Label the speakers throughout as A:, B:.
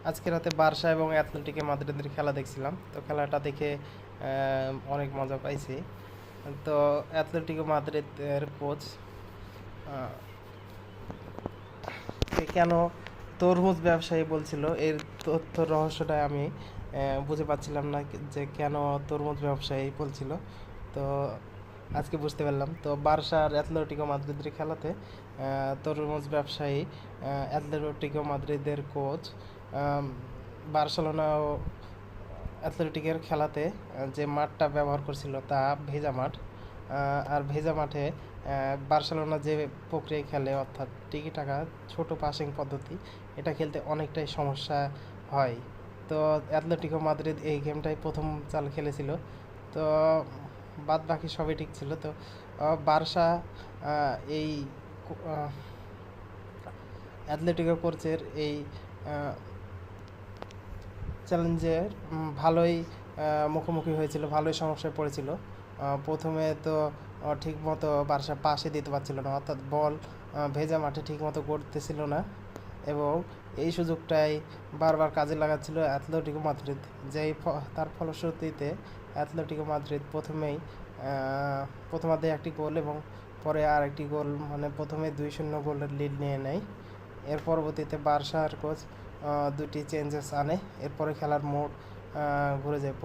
A: আজকে রাতে বার্সা এবং অ্যাথলেটিকো মাদ্রিদের খেলা দেখছিলাম। তো খেলাটা দেখে অনেক মজা পাইছি। তো অ্যাথলেটিকো মাদ্রিদের কোচ কেন তরমুজ ব্যবসায়ী বলছিল, এর তথ্য রহস্যটা আমি বুঝে পাচ্ছিলাম না যে কেন তরমুজ ব্যবসায়ী বলছিল। তো আজকে বুঝতে পারলাম। তো বার্সা আর অ্যাথলেটিকো মাদ্রিদের খেলাতে তরমুজ ব্যবসায়ী অ্যাথলেটিকো মাদ্রিদের কোচ বার্সেলোনা ও অ্যাথলেটিকের খেলাতে যে মাঠটা ব্যবহার করছিল তা ভেজা মাঠ। আর ভেজা মাঠে বার্সেলোনা যে প্রক্রিয়ায় খেলে, অর্থাৎ টিকি টাকা ছোট পাসিং পদ্ধতি, এটা খেলতে অনেকটাই সমস্যা হয়। তো অ্যাথলেটিকো মাদ্রিদ এই গেমটাই প্রথম চাল খেলেছিল। তো বাদ বাকি সবই ঠিক ছিল। তো বার্সা এই অ্যাথলেটিকো কোচের এই চ্যালেঞ্জের ভালোই মুখোমুখি হয়েছিল, ভালোই সমস্যায় পড়েছিল। প্রথমে তো ঠিকমতো বার্সা পাসে দিতে পারছিল না, অর্থাৎ বল ভেজা মাঠে ঠিকমতো করতেছিল না, এবং এই সুযোগটাই বারবার কাজে লাগাচ্ছিল অ্যাথলেটিকো মাদ্রিদ। তার ফলশ্রুতিতে অ্যাথলেটিকো মাদ্রিদ প্রথমার্ধে একটি গোল এবং পরে আর একটি গোল, মানে প্রথমে 2-0 গোলের লিড নিয়ে নেয়। এর পরবর্তীতে বার্সার কোচ দুটি চেঞ্জেস আনে, এরপরে খেলার মোড় ঘুরে যায়।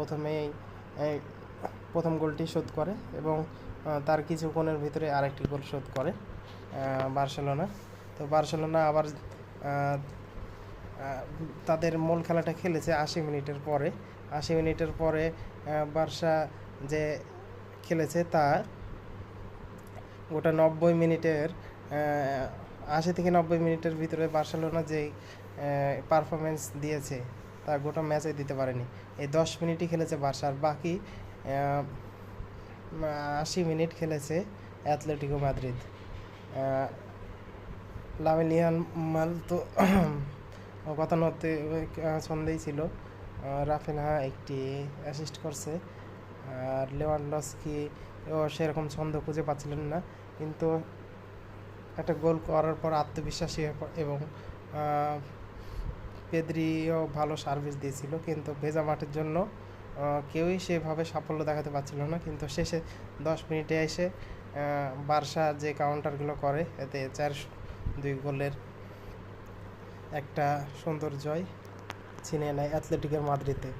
A: প্রথম গোলটি শোধ করে এবং তার কিছুক্ষণের ভিতরে আরেকটি গোল শোধ করে বার্সেলোনা। তো বার্সেলোনা আবার তাদের মূল খেলাটা খেলেছে 80 মিনিটের পরে। 80 মিনিটের পরে বার্সা যে খেলেছে তা গোটা 90 মিনিটের 80 থেকে 90 মিনিটের ভিতরে বার্সেলোনা যেই পারফরমেন্স দিয়েছে তা গোটা ম্যাচে দিতে পারেনি। এই 10 মিনিটই খেলেছে বার্সা, আর বাকি 80 মিনিট খেলেছে অ্যাথলেটিকো মাদ্রিদ। লামিন ইয়ামাল তো গতানুগতিক ছন্দেই ছিল। রাফিনহা একটি অ্যাসিস্ট করছে, আর লেভানডস্কি ও সেরকম ছন্দ খুঁজে পাচ্ছিলেন না, কিন্তু একটা গোল করার পর আত্মবিশ্বাসী এবং পেদ্রিও ভালো সার্ভিস দিয়েছিল, কিন্তু ভেজা মাঠের জন্য কেউই সেভাবে সাফল্য দেখাতে পারছিল না। কিন্তু শেষে 10 মিনিটে এসে বার্সা যে কাউন্টারগুলো করে, এতে 4-2 গোলের একটা সুন্দর জয় ছিনিয়ে নেয় অ্যাথলেটিকো মাদ্রিদে।